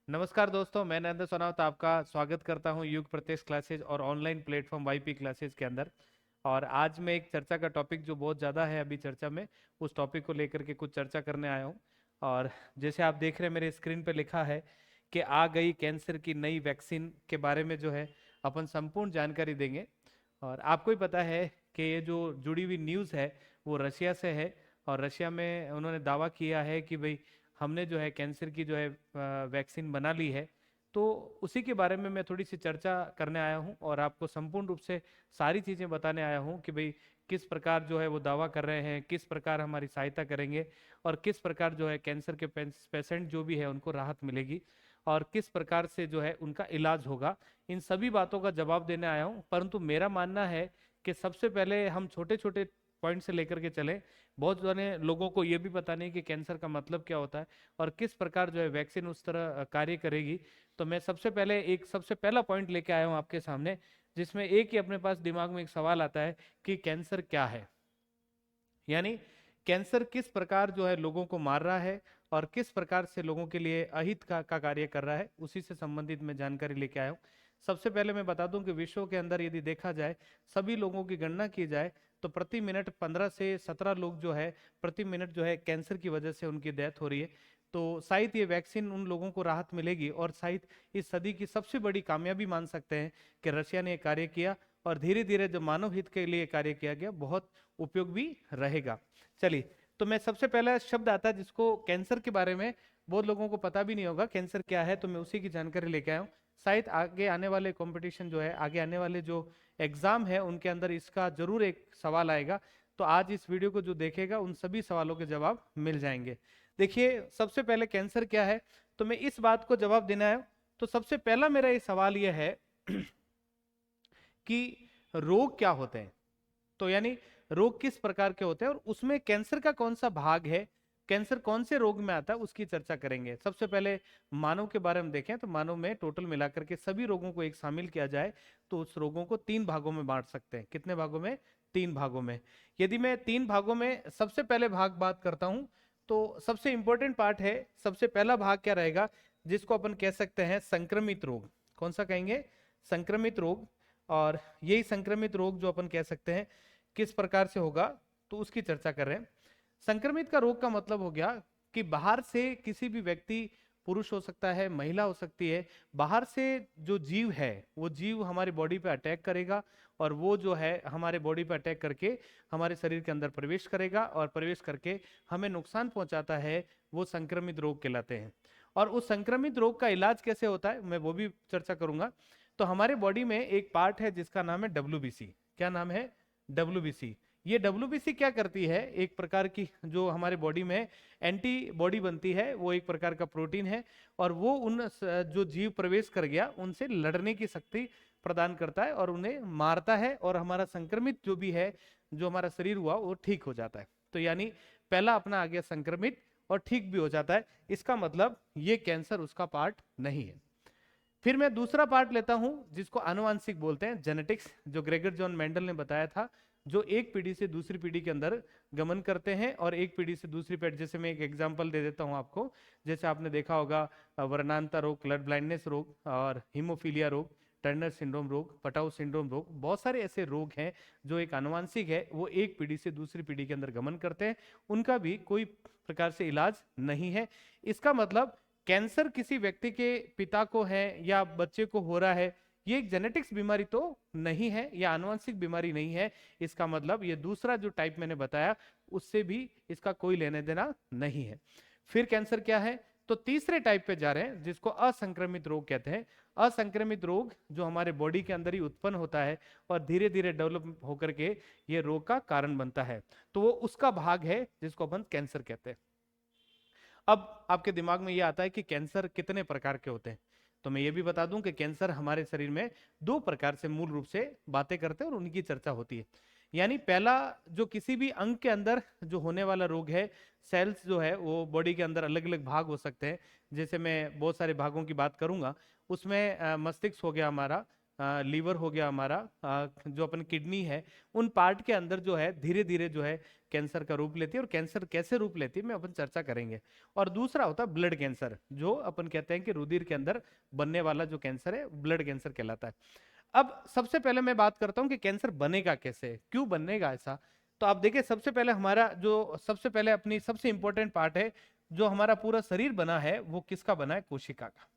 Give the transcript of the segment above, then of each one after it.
नमस्कार दोस्तों, मैं नरेंद्र सोनावत आपका स्वागत करता हूं युग प्रत्यक्ष क्लासेज और ऑनलाइन प्लेटफॉर्म वाईपी क्लासेज के अंदर। और आज मैं एक चर्चा का टॉपिक जो बहुत ज़्यादा है अभी चर्चा में, उस टॉपिक को लेकर के कुछ चर्चा करने आया हूं। और जैसे आप देख रहे हैं मेरे स्क्रीन पे लिखा है कि आ गई कैंसर की नई वैक्सीन के बारे में जो है अपन संपूर्ण जानकारी देंगे। और आपको ही पता है कि ये जो जुड़ी हुई न्यूज़ है वो रशिया से है। और रशिया में उन्होंने दावा किया है कि भाई हमने जो है कैंसर की जो है वैक्सीन बना ली है। तो उसी के बारे में मैं थोड़ी सी चर्चा करने आया हूं और आपको संपूर्ण रूप से सारी चीज़ें बताने आया हूं कि भाई किस प्रकार जो है वो दावा कर रहे हैं, किस प्रकार हमारी सहायता करेंगे और किस प्रकार जो है कैंसर के पेशेंट जो भी है उनको राहत मिलेगी और किस प्रकार से जो है उनका इलाज होगा। इन सभी बातों का जवाब देने आया हूं, परंतु मेरा मानना है कि सबसे पहले हम छोटे छोटे पॉइंट से लेकर के चले। बहुत सारे लोगों को यह भी पता नहीं कि कैंसर का मतलब क्या होता है और किस प्रकार जो है वैक्सीन उस तरह कार्य करेगी। तो मैं सबसे पहला पॉइंट लेके आया हूं आपके सामने, जिसमें एक ही अपने पास दिमाग में एक सवाल आता है कि कैंसर क्या है। यानी कैंसर किस प्रकार जो है लोगों को मार रहा है और किस प्रकार से लोगों के लिए अहित का कार्य कर रहा है, उसी से संबंधित मैं जानकारी लेके आया हूँ। सबसे पहले मैं बता दूं कि विश्व के अंदर यदि देखा जाए, सभी लोगों की गणना की जाए, तो प्रति मिनट 15 से 17 लोग जो है प्रति मिनट जो है कैंसर की वजह से उनकी डेथ हो रही है। तो शायद ये वैक्सीन उन लोगों को राहत मिलेगी और शायद इस सदी की सबसे बड़ी कामयाबी मान सकते हैं कि रशिया ने ये कार्य किया और धीरे धीरे जो मानव हित के लिए कार्य किया गया बहुत उपयोग भी रहेगा। चलिए, तो मैं सबसे पहला शब्द आता है जिसको कैंसर के बारे में बहुत लोगों को पता भी नहीं होगा कैंसर क्या है, तो मैं उसी की जानकारी लेके आया हूँ। शायद आगे आने वाले कंपटीशन जो है, आगे आने वाले जो एग्जाम है उनके अंदर इसका जरूर एक सवाल आएगा। तो आज इस वीडियो को जो देखेगा उन सभी सवालों के जवाब मिल जाएंगे। देखिए, सबसे पहले कैंसर क्या है, तो मैं इस बात को जवाब देना है। तो सबसे पहला मेरा ये सवाल यह है कि रोग क्या होते हैं। तो यानी रोग किस प्रकार के होते हैं और उसमें कैंसर का कौन सा भाग है, कैंसर कौन से रोग में आता है, उसकी चर्चा करेंगे। सबसे पहले मानव के बारे में देखें तो मानव में टोटल मिलाकर के सभी रोगों को एक शामिल किया जाए तो उस रोगों को 3 भागों में बांट सकते हैं। कितने भागों में? 3 भागों में। यदि मैं 3 भागों में सबसे पहले भाग बात करता हूं, तो सबसे इंपॉर्टेंट पार्ट है, सबसे पहला भाग क्या रहेगा, जिसको अपन कह सकते हैं संक्रमित रोग। कौन सा कहेंगे? संक्रमित रोग। और यही संक्रमित रोग जो अपन कह सकते हैं किस प्रकार से होगा, तो उसकी चर्चा कर रहे हैं। संक्रमित का रोग का मतलब हो गया कि बाहर से किसी भी व्यक्ति, पुरुष हो सकता है, महिला हो सकती है, बाहर से जो जीव है वो जीव हमारी बॉडी पे अटैक करेगा और वो जो है हमारे बॉडी पे अटैक करके हमारे शरीर के अंदर प्रवेश करेगा और प्रवेश करके हमें नुकसान पहुंचाता है। वो संक्रमित रोग कहलाते हैं। और उस संक्रमित रोग का इलाज कैसे होता है मैं वो भी चर्चा करूंगा। तो हमारे बॉडी में एक पार्ट है जिसका नाम है डब्ल्यूबीसी। क्या नाम है? डब्ल्यूबीसी। ये डब्ल्यूबीसी क्या करती है, एक प्रकार की जो हमारे बॉडी में एंटीबॉडी बनती है, वो एक प्रकार का प्रोटीन है और वो जो जीव प्रवेश कर गया उनसे लड़ने की शक्ति प्रदान करता है और उन्हें मारता है और हमारा संक्रमित जो भी है, जो हमारा शरीर हुआ वो ठीक हो जाता है। तो यानी पहला अपना आ गया संक्रमित और ठीक भी हो जाता है। इसका मतलब ये कैंसर उसका पार्ट नहीं है। फिर मैं दूसरा पार्ट लेता हूं जिसको आनुवांशिक बोलते हैं, जेनेटिक्स, जो ग्रेगर जॉन मेंडल ने बताया था, जो एक पीढ़ी से दूसरी पीढ़ी के अंदर गमन करते हैं और एक पीढ़ी से दूसरी पीढ़ी। जैसे मैं एक एग्जांपल दे देता हूं आपको, जैसे आपने देखा होगा वर्णांता रोग, ब्लड ब्लाइंडनेस रोग और हीमोफीलिया रोग, टर्नर सिंड्रोम रोग, पटाउ सिंड्रोम रोग, बहुत सारे ऐसे रोग हैं जो एक आनुवांशिक है, वो एक पीढ़ी से दूसरी पीढ़ी के अंदर गमन करते हैं। उनका भी कोई प्रकार से इलाज नहीं है। इसका मतलब कैंसर किसी व्यक्ति के पिता को है या बच्चे को हो रहा है, ये एक जेनेटिक्स बीमारी तो नहीं है या आनुवंशिक बीमारी नहीं है। इसका मतलब ये दूसरा जो टाइप मैंने बताया उससे भी इसका कोई लेने देना नहीं है। फिर कैंसर क्या है? तो तीसरे टाइप पे जा रहे हैं जिसको असंक्रमित रोग कहते हैं। असंक्रमित रोग जो हमारे बॉडी के अंदर ही उत्पन्न होता है और धीरे धीरे डेवलप होकर के ये रोग का कारण बनता है, तो वो उसका भाग है जिसको अपन कैंसर कहते हैं। अब आपके दिमाग में यह आता है कि कैंसर कितने प्रकार के होते हैं। तो मैं ये भी बता दूं कि कैंसर हमारे शरीर में 2 प्रकार से मूल रूप से बातें करते हैं और उनकी चर्चा होती है। यानी पहला, जो किसी भी अंग के अंदर जो होने वाला रोग है, सेल्स जो है वो बॉडी के अंदर अलग अलग भाग हो सकते हैं। जैसे मैं बहुत सारे भागों की बात करूंगा, उसमें मस्तिष्क हो गया हमारा, लीवर हो गया हमारा, जो अपन किडनी है, उन पार्ट के अंदर जो है धीरे धीरे जो है कैंसर का रूप लेती है। और कैंसर कैसे रूप लेती है मैं अपन चर्चा करेंगे। और दूसरा होता है ब्लड कैंसर, जो अपन कहते हैं कि रुधिर के अंदर बनने वाला जो कैंसर है ब्लड कैंसर कहलाता है। अब सबसे पहले मैं बात करता हूं कि कैंसर बनेगा कैसे, क्यों बनेगा ऐसा। तो आप देखिए, सबसे पहले हमारा जो सबसे पहले अपनी सबसे इंपॉर्टेंट पार्ट है, जो हमारा पूरा शरीर बना है वो किसका बना है? कोशिका का।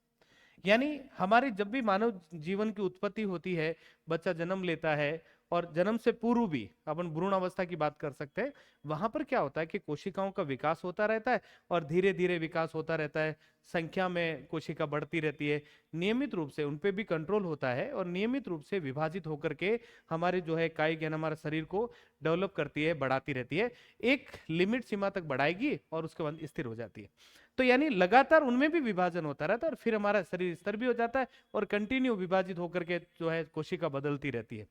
यानी हमारे जब भी मानव जीवन की उत्पत्ति होती है, बच्चा जन्म लेता है, और जन्म से पूर्व भी अपन भ्रूण अवस्था की बात कर सकते हैं, वहां पर क्या होता है कि कोशिकाओं का विकास होता रहता है, और धीरे धीरे विकास होता रहता है, संख्या में कोशिका बढ़ती रहती है, नियमित रूप से उन पे भी कंट्रोल होता है, और नियमित रूप से विभाजित होकर के हमारे जो है कायिक यानी हमारा शरीर को डेवलप करती है, बढ़ाती रहती है। एक लिमिट सीमा तक बढ़ाएगी और उसके बाद स्थिर हो जाती है। तो यानी लगातार उनमें भी विभाजन होता रहता है, और फिर हमारा शरीर स्तर भी हो जाता है, और कंटिन्यू विभाजित होकर के जो है कोशिका बदलती रहती है।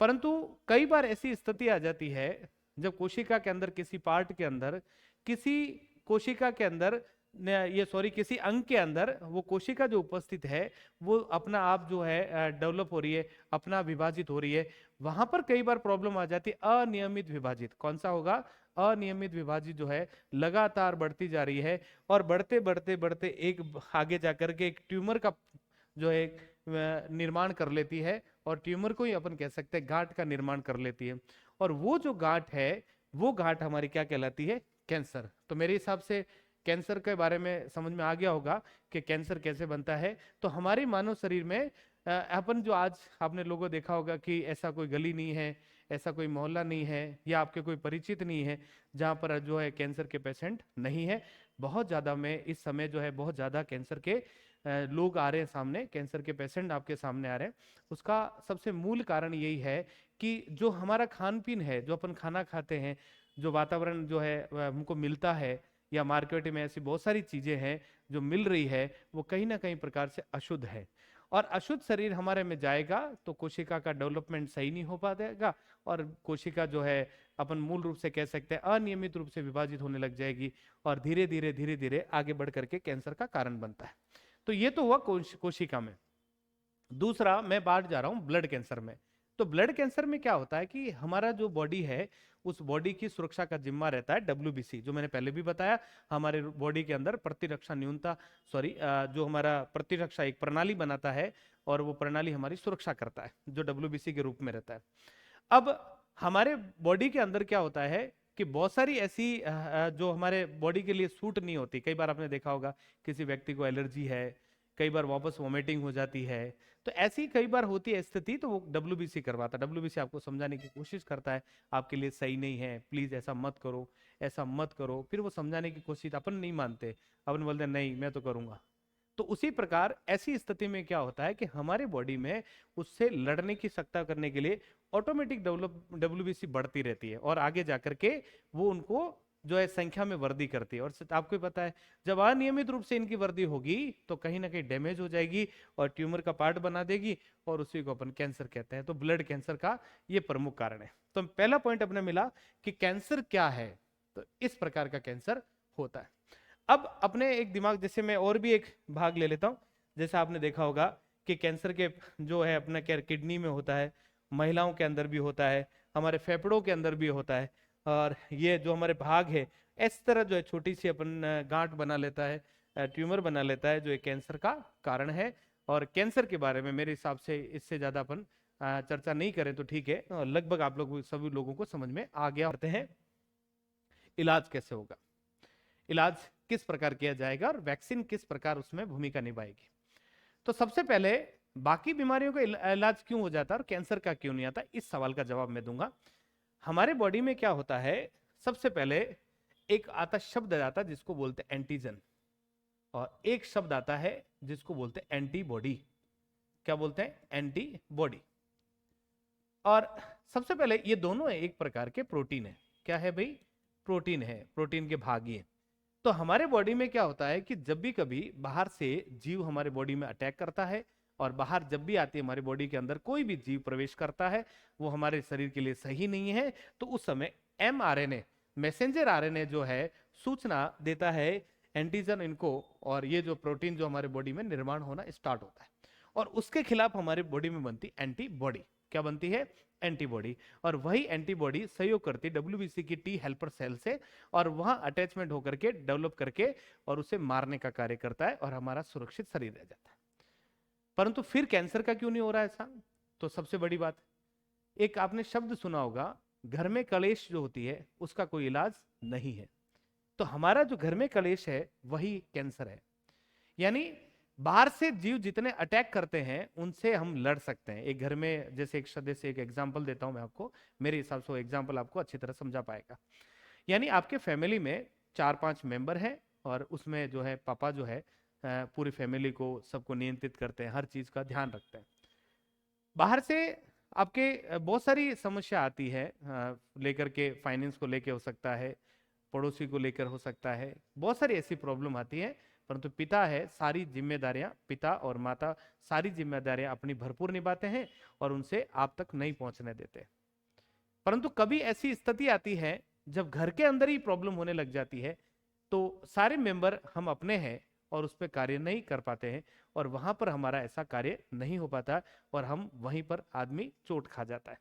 परंतु कई बार ऐसी स्थिति आ जाती है जब कोशिका के अंदर किसी पार्ट के अंदर, किसी कोशिका के अंदर ये सॉरी किसी अंग के अंदर वो कोशिका जो उपस्थित है वो अपना आप जो है डेवलप हो रही है, अपना विभाजित हो रही है। वहां पर कई बार प्रॉब्लम आ जाती है अनियमित विभाजित। कौन सा होगा? अनियमित विभाजित जो है लगातार बढ़ती जा रही है, और बढ़ते बढ़ते बढ़ते एक आगे जाकर के एक ट्यूमर का जो है निर्माण कर लेती है, और ट्यूमर को ही अपन कह सकते हैं गांठ का निर्माण कर लेती है। और वो जो गांठ है वो गांठ हमारी क्या कहलाती है? कैंसर। तो मेरे हिसाब से कैंसर के बारे में समझ में आ गया होगा कि कैंसर कैसे बनता है। तो हमारे मानव शरीर में अपन जो आज आपने लोगों देखा होगा कि ऐसा कोई गली नहीं है, ऐसा कोई मोहल्ला नहीं है, या आपके कोई परिचित नहीं है जहां पर जो है कैंसर के पेशेंट नहीं है। बहुत ज्यादा में इस समय जो है बहुत ज्यादा कैंसर के लोग आ रहे हैं सामने, कैंसर के पेशेंट आपके सामने आ रहे हैं। उसका सबसे मूल कारण यही है कि जो हमारा खान पीन है, जो अपन खाना खाते हैं, जो वातावरण जो है हमको मिलता है, या मार्केट में ऐसी बहुत सारी चीजें हैं जो मिल रही है, वो कहीं ना कहीं प्रकार से अशुद्ध है। और अशुद्ध शरीर हमारे में जाएगा तो कोशिका का डेवलपमेंट सही नहीं हो पाएगा, और कोशिका जो है अपन मूल रूप से कह सकते हैं अनियमित रूप से विभाजित होने लग जाएगी, और धीरे धीरे आगे बढ़ करके कैंसर का कारण बनता है। तो ये तो हुआ कोशिका में। दूसरा मैं बात जा रहा हूं ब्लड कैंसर में। तो ब्लड कैंसर में क्या होता है कि हमारा जो बॉडी है, उस बॉडी की सुरक्षा का जिम्मा रहता है डब्ल्यूबीसी, जो मैंने पहले भी बताया। हमारे बॉडी के अंदर प्रतिरक्षा न्यूनता जो हमारा प्रतिरक्षा एक प्रणाली बनाता है, और वो प्रणाली हमारी सुरक्षा करता है, जो डब्ल्यूबीसी के रूप में रहता है। अब हमारे बॉडी के अंदर क्या होता है कि बहुत सारी ऐसी जो हमारे बॉडी के लिए सूट नहीं होती। कई बार आपने देखा होगा किसी व्यक्ति को एलर्जी है, कई बार वापस वॉमिटिंग हो जाती है। तो ऐसी कई बार होती है स्थिति, तो वो डब्ल्यूबीसी करवाता है। डब्ल्यूबीसी आपको समझाने की कोशिश करता है आपके लिए सही नहीं है, प्लीज ऐसा मत करो, ऐसा मत करो। फिर वो समझाने की कोशिश, अपन नहीं मानते, अपन बोलते हैं नहीं मैं तो करूंगा। तो उसी प्रकार ऐसी स्थिति में क्या होता है कि हमारे बॉडी में उससे लड़ने की सख्ता करने के लिए ऑटोमेटिक डब्ल्यूबीसी बढ़ती रहती है, और आगे जाकर के वो उनको जो है संख्या में वृद्धि करती है। और आपको पता है जब अनियमित रूप से इनकी वृद्धि होगी तो कहीं ना कहीं डैमेज हो जाएगी, और ट्यूमर का पार्ट बना देगी, और उसी को अपन कैंसर कहते हैं। तो ब्लड कैंसर का ये प्रमुख कारण है। तो पहला पॉइंट अपने मिला कि कैंसर क्या है। तो इस प्रकार का कैंसर होता है। अब अपने एक दिमाग, जैसे मैं और भी एक भाग ले लेता हूं। जैसे आपने देखा होगा कि कैंसर के जो है अपना क्या किडनी में होता है, महिलाओं के अंदर भी होता है, हमारे फेफड़ों के अंदर भी होता है, और ये जो हमारे भाग है इस तरह जो है छोटी सी अपन गांठ बना लेता है, ट्यूमर बना लेता है, जो एक कैंसर का कारण है। और कैंसर के बारे में मेरे हिसाब से इससे ज्यादा अपन चर्चा नहीं करें तो ठीक है, लगभग आप लोग सभी लोगों को समझ में आ गया होते हैं। इलाज कैसे होगा, इलाज किस प्रकार किया जाएगा, और वैक्सीन किस प्रकार उसमें भूमिका निभाएगी। तो सबसे पहले बाकी बीमारियों का इलाज क्यों हो जाता है और कैंसर का क्यों नहीं आता, इस सवाल का जवाब मैं दूंगा। हमारे बॉडी में क्या होता है, सबसे पहले एक आता शब्द आता जिसको बोलते हैं एंटीजन, और एक शब्द आता है जिसको बोलते हैं एंटीबॉडी। क्या बोलते हैं? एंटीबॉडी। और सबसे पहले ये दोनों एक प्रकार के प्रोटीन है। क्या है भाई? प्रोटीन है, प्रोटीन के भाग ही है। तो हमारे बॉडी में क्या होता है कि जब भी कभी बाहर से जीव हमारे बॉडी में अटैक करता है, और बाहर जब भी आती है हमारे बॉडी के अंदर कोई भी जीव प्रवेश करता है, वो हमारे शरीर के लिए सही नहीं है, तो उस समय mRNA, मैसेंजर आरएनए जो है सूचना देता है एंटीजन इनको, और ये जो प्रोटीन जो हमारे बॉडी में निर्माण होना स्टार्ट होता है। और उसके खिलाफ हमारे बॉडी में बनती एंटीबॉडी। क्या बनती है? एंटीबॉडी। और वही एंटीबॉडी सहयोग करती है डब्ल्यूबीसी की टी हेल्पर सेल से, और वहां अटैचमेंट होकर के डेवलप करके और उसे मारने का कार्य करता है और हमारा सुरक्षित शरीर रह जाता है। परंतु फिर कैंसर का क्यों नहीं हो रहा ऐसा? तो सबसे बड़ी बात, एक आपने शब्द सुना होगा, घर में कलेश जो होती है उसका कोई इलाज नहीं है। तो हमारा जो घर में कलेश है वही कैंसर है। यानी बाहर से जीव जितने अटैक करते हैं उनसे हम लड़ सकते हैं। एक घर में जैसे एक सदस्य, एक एग्जांपल देता हूं मैं आपको, मेरे हिसाब से वो एग्जांपल आपको अच्छी तरह समझा पाएगा। यानी आपके फैमिली में 4-5 मेंबर हैं और उसमें जो है पापा जो है पूरी फैमिली को सबको नियंत्रित करते हैं, हर चीज का ध्यान रखते हैं। बाहर से आपके बहुत सारी समस्या आती है, लेकर के फाइनेंस को लेकर हो सकता है, पड़ोसी को लेकर हो सकता है, बहुत सारी ऐसी प्रॉब्लम आती है। परंतु पिता है, सारी जिम्मेदारियां, पिता और माता सारी जिम्मेदारियां अपनी भरपूर निभाते हैं और उनसे आप तक नहीं पहुंचने देते। परंतु कभी ऐसी स्थिति आती है जब घर के अंदर ही प्रॉब्लम होने लग जाती है, तो सारे मेंबर हम अपने हैं और उस पर कार्य नहीं कर पाते हैं, और वहां पर हमारा ऐसा कार्य नहीं हो पाता और हम वहीं पर आदमी चोट खा जाता है।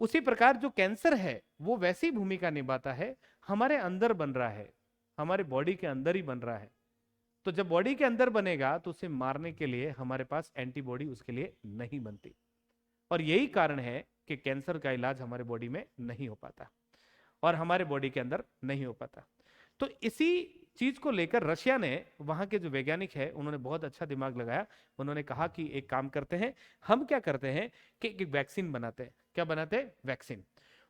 उसी प्रकार जो कैंसर है वो वैसी भूमिका निभाता है, हमारे अंदर बन रहा है, हमारे बॉडी के अंदर ही बन रहा है। तो जब बॉडी के अंदर बनेगा तो उसे मारने के लिए हमारे पास एंटीबॉडी उसके लिए नहीं बनती, और यही कारण है कि कैंसर का इलाज हमारे बॉडी में नहीं हो पाता और हमारे बॉडी के अंदर नहीं हो पाता। तो इसी चीज को लेकर रशिया ने, वहां के जो वैज्ञानिक है उन्होंने बहुत अच्छा दिमाग लगाया। उन्होंने कहा कि एक काम करते हैं, हम क्या करते हैं कि एक वैक्सीन बनाते हैं। क्या बनाते हैं? वैक्सीन।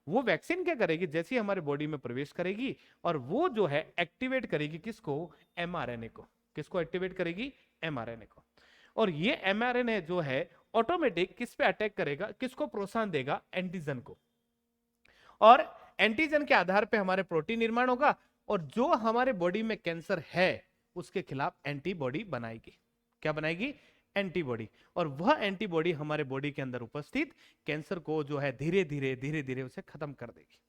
वो वैक्सीन क्या करेगी, जैसे ही हमारे बॉडी में प्रवेश करेगी और वो जो है एक्टिवेट करेगी किसको? एमआरएनए को। किसको एक्टिवेट करेगी? एमआरएनए को। और ये एमआरएनए जो है ऑटोमेटिक किस पे अटैक करेगा, किसको प्रोत्साहन देगा? एंटीजन को। और एंटीजन के आधार पे हमारे प्रोटीन निर्माण होगा और जो हमारे बॉडी में कैंसर है उसके खिलाफ एंटीबॉडी बनाएगी। क्या बनाएगी? एंटीबॉडी। और वह एंटीबॉडी हमारे बॉडी के अंदर उपस्थित कैंसर को जो है धीरे धीरे उसे खत्म कर देगी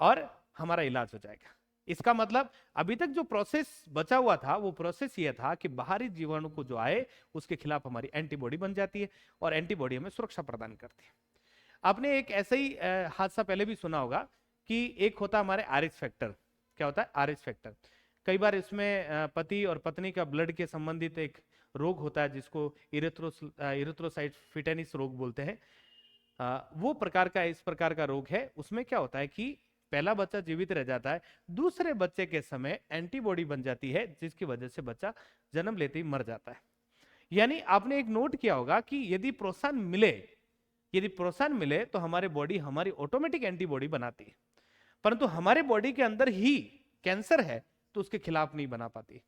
और हमारा इलाज हो जाएगा। इसका मतलब अभी तक जो प्रोसेस बचा हुआ था वो प्रोसेस ये था कि बाहरी जीवाणु को जो आए उसके खिलाफ हमारी एंटीबॉडी बन जाती है और एंटीबॉडी हमें सुरक्षा प्रदान करती है। आपने एक ऐसा ही हादसा पहले भी सुना होगा कि एक होता हमारे RH फैक्टर। क्या होता है? RH factor. कई बार इसमें पति और पत्नी का ब्लड के संबंधित एक रोग होता है जिसको इरिथ्रोसाइट फिटेनिस रोग बोलते हैं। वो प्रकार का, इस प्रकार का रोग है। उसमें क्या होता है कि पहला बच्चा जीवित रह जाता है, दूसरे बच्चे के समय एंटीबॉडी बन जाती है जिसकी वजह से बच्चा जन्म लेते ही मर जाता है। यानी आपने एक नोट किया होगा कि यदि प्रोत्साहन मिले तो हमारे बॉडी हमारी ऑटोमेटिक एंटीबॉडी बनाती है, परंतु हमारे बॉडी के अंदर ही कैंसर है तो उसके खिलाफ नहीं बना पाती।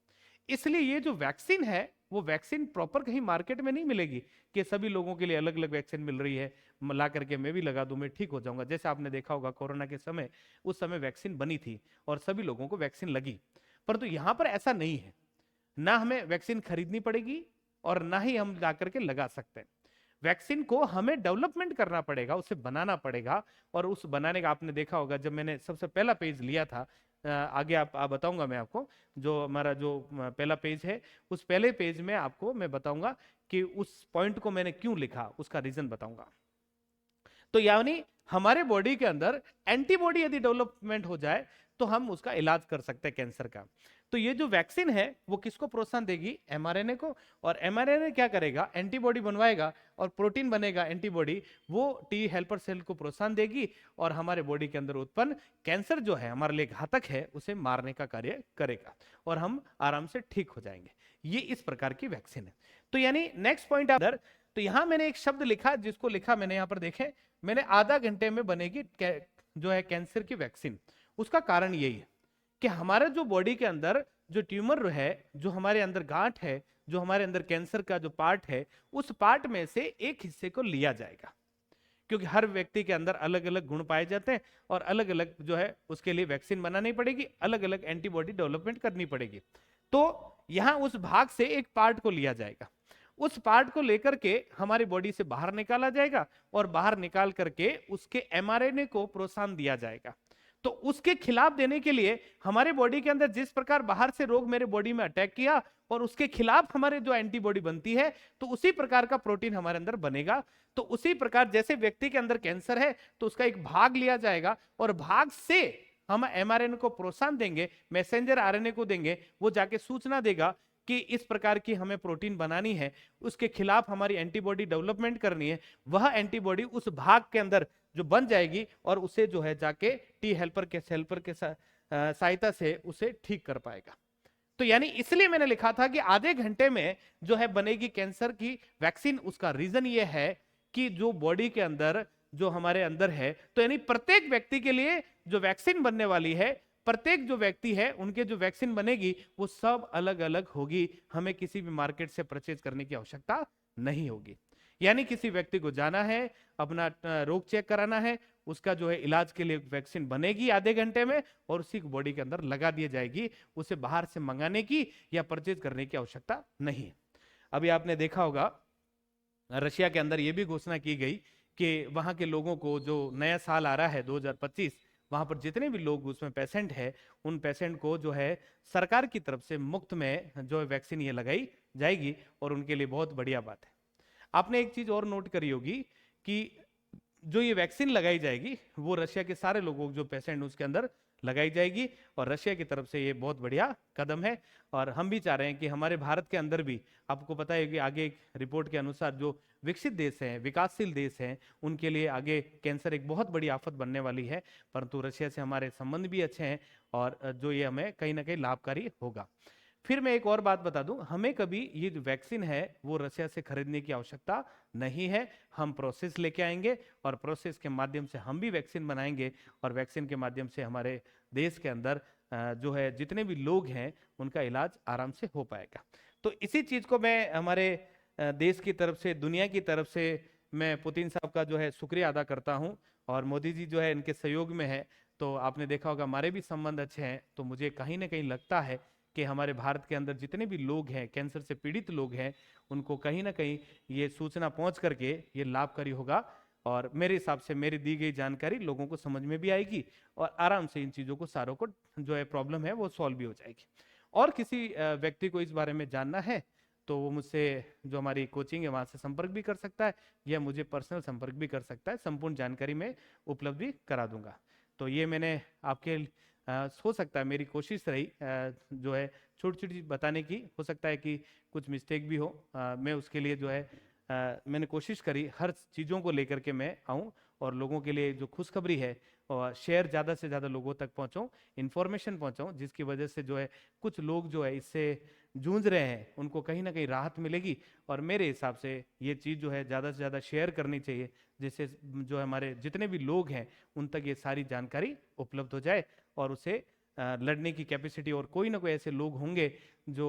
इसलिए ये जो वैक्सीन है वो वैक्सीन प्रॉपर कहीं मार्केट में नहीं मिलेगी कि सभी लोगों के लिए अलग अलग वैक्सीन मिल रही है, ला करके मैं भी लगा दूं, मैं ठीक हो जाऊंगा। जैसे आपने देखा होगा कोरोना के समय, उस समय वैक्सीन बनी थी और सभी लोगों को वैक्सीन लगी, परंतु यहां पर ऐसा नहीं है। ना हमें वैक्सीन खरीदनी पड़ेगी और ना ही हम ला करके लगा सकते हैं। वैक्सीन को हमें डेवलपमेंट करना पड़ेगा, उसे बनाना पड़ेगा। और उस बनाने का आपने देखा होगा, जब मैंने सबसे पहला पेज लिया था, आगे आप बताऊंगा मैं आपको, जो हमारा जो पहला पेज है उस पहले पेज में आपको मैं बताऊंगा कि उस पॉइंट को मैंने क्यों लिखा, उसका रीजन बताऊंगा। तो यानी हमारे बॉडी के अंदर एंटीबॉडी यदि डेवलपमेंट हो जाए तो हम उसका इलाज कर सकते हैं कैंसर का। तो ये जो वैक्सीन है वो किसको प्रोत्साहन देगी? एमआरएनए को। और एमआरएनए क्या करेगा? एंटीबॉडी बनवाएगा और प्रोटीन बनेगा एंटीबॉडी, वो टी हेल्पर सेल को प्रोत्साहन देगी और हमारे बॉडी के अंदर उत्पन्न कैंसर जो है हमारे लिए घातक है उसे मारने का कार्य करेगा और हम आराम से ठीक हो जाएंगे। ये इस प्रकार की वैक्सीन है। तो यानी नेक्स्ट पॉइंट अंदर, तो यहां मैंने एक शब्द लिखा, जिसको लिखा मैंने यहां पर देखें, मैंने आधा घंटे में बनेगी जो है कैंसर की वैक्सीन। उसका कारण यही है कि हमारे जो बॉडी के अंदर जो ट्यूमर है, जो हमारे अंदर गांठ है, जो हमारे अंदर कैंसर का जो पार्ट है, उस पार्ट में से एक हिस्से को लिया जाएगा, क्योंकि हर व्यक्ति के अंदर अलग अलग गुण पाए जाते हैं और अलग अलग जो है उसके लिए वैक्सीन बनानी पड़ेगी, अलग अलग एंटीबॉडी डेवलपमेंट करनी पड़ेगी। तो यहां उस भाग से एक पार्ट को लिया जाएगा, उस पार्ट को लेकर के हमारी बॉडी से बाहर निकाला जाएगा और बाहर निकाल करके उसके एमआरएनए को प्रोत्साहन दिया जाएगा। तो उसके खिलाफ देने के लिए हमारे बॉडी के अंदर जिस प्रकार बाहर से रोग मेरे बॉडी में अटैक किया और उसके खिलाफ हमारे जो एंटीबॉडी बनती है, तो उसी प्रकार का प्रोटीन हमारे अंदर बनेगा। तो उसी प्रकार जैसे व्यक्ति के अंदर कैंसर है तो उसका एक भाग लिया जाएगा और भाग से हम एमआरएनए को प्रोत्साहन देंगे, मैसेंजर आरएनए को देंगे, वो जाके सूचना देगा कि इस प्रकार की हमें प्रोटीन बनानी है, उसके खिलाफ हमारी एंटीबॉडी डेवलपमेंट करनी है। वह एंटीबॉडी उस भाग के अंदर जो बन जाएगी और उसे जो है जाके टी हेल्पर के सहायता से उसे ठीक कर पाएगा। तो यानी इसलिए मैंने लिखा था कि आधे घंटे में जो है बनेगी कैंसर की वैक्सीन। उसका रीजन ये है कि जो बॉडी के अंदर जो हमारे अंदर है, तो यानी प्रत्येक व्यक्ति के लिए जो वैक्सीन बनने वाली है, प्रत्येक जो व्यक्ति है उनके जो वैक्सीन बनेगी वो सब अलग अलग होगी। हमें किसी भी मार्केट से परचेज करने की आवश्यकता नहीं होगी। यानी किसी व्यक्ति को जाना है, अपना रोग चेक कराना है, उसका जो है इलाज के लिए वैक्सीन बनेगी आधे घंटे में और उसी को बॉडी के अंदर लगा दी जाएगी। उसे बाहर से मंगाने की या परचेज करने की आवश्यकता नहीं है। अभी आपने देखा होगा रशिया के अंदर यह भी घोषणा की गई कि वहां के लोगों को जो नया साल आ रहा है 2025, वहां पर जितने भी लोग उसमें पेशेंट है, उन पेशेंट को जो है सरकार की तरफ से मुफ्त में जो वैक्सीन ये लगाई जाएगी और उनके लिए बहुत बढ़िया बात है। आपने एक चीज और नोट करी होगी कि जो ये वैक्सीन लगाई जाएगी वो रशिया के सारे लोगों जो पेशेंट उसके अंदर लगाई जाएगी और रशिया की तरफ से ये बहुत बढ़िया कदम है। और हम भी चाह रहे हैं कि हमारे भारत के अंदर भी, आपको पता है कि आगे एक रिपोर्ट के अनुसार जो विकसित देश हैं, विकासशील देश हैं, उनके लिए आगे कैंसर एक बहुत बड़ी आफत बनने वाली है। परंतु रशिया से हमारे संबंध भी अच्छे हैं और जो ये हमें कहीं ना कहीं लाभकारी होगा। फिर मैं एक और बात बता दूं, हमें कभी ये जो वैक्सीन है वो रशिया से खरीदने की आवश्यकता नहीं है। हम प्रोसेस लेके आएंगे और प्रोसेस के माध्यम से हम भी वैक्सीन बनाएंगे और वैक्सीन के माध्यम से हमारे देश के अंदर जो है जितने भी लोग हैं उनका इलाज आराम से हो पाएगा। तो इसी चीज को मैं हमारे देश की तरफ से, दुनिया की तरफ से मैं पुतिन साहब का जो है शुक्रिया अदा करता हूं और मोदी जी जो है इनके सहयोग में है। तो आपने देखा होगा हमारे भी संबंध अच्छे हैं। तो मुझे कहीं ना कहीं लगता है कि हमारे भारत के अंदर जितने भी लोग हैं, कैंसर से पीड़ित लोग हैं, उनको कहीं ना कहीं ये सूचना पहुंच करके ये लाभकारी होगा और मेरे हिसाब से मेरी दी गई जानकारी लोगों को समझ में भी आएगी और आराम से इन चीज़ों को सारों को जो है प्रॉब्लम है वो सॉल्व भी हो जाएगी। और किसी व्यक्ति को इस बारे में जानना है तो वो मुझसे जो हमारी कोचिंग है वहाँ से संपर्क भी कर सकता है या मुझे पर्सनल संपर्क भी कर सकता है। संपूर्ण जानकारी मैं उपलब्ध भी करा दूंगा। तो ये मैंने आपके हो सकता है मेरी कोशिश रही जो है छोटी छोटी बताने की। हो सकता है कि कुछ मिस्टेक भी हो, मैं उसके लिए जो है मैंने कोशिश करी हर चीज़ों को लेकर के मैं आऊँ और लोगों के लिए जो खुशखबरी है और शेयर ज़्यादा से ज़्यादा लोगों तक पहुँचाऊँ, इन्फॉर्मेशन पहुँचाऊँ, जिसकी वजह से जो है कुछ लोग जो है इससे जूझ रहे हैं उनको कहीं ना कहीं राहत मिलेगी। और मेरे हिसाब से ये चीज़ जो है ज़्यादा से ज़्यादा शेयर करनी चाहिए जिससे जो हमारे जितने भी लोग हैं उन तक ये सारी जानकारी उपलब्ध हो जाए और उसे लड़ने की कैपेसिटी। और कोई ना कोई ऐसे लोग होंगे जो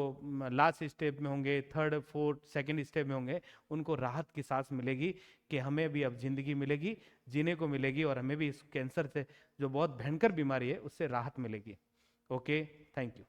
लास्ट स्टेप में होंगे, थर्ड फोर्थ सेकंड स्टेप में होंगे, उनको राहत की सांस मिलेगी कि हमें भी अब जिंदगी मिलेगी, जीने को मिलेगी और हमें भी इस कैंसर से जो बहुत भयंकर बीमारी है उससे राहत मिलेगी। Okay, thank you.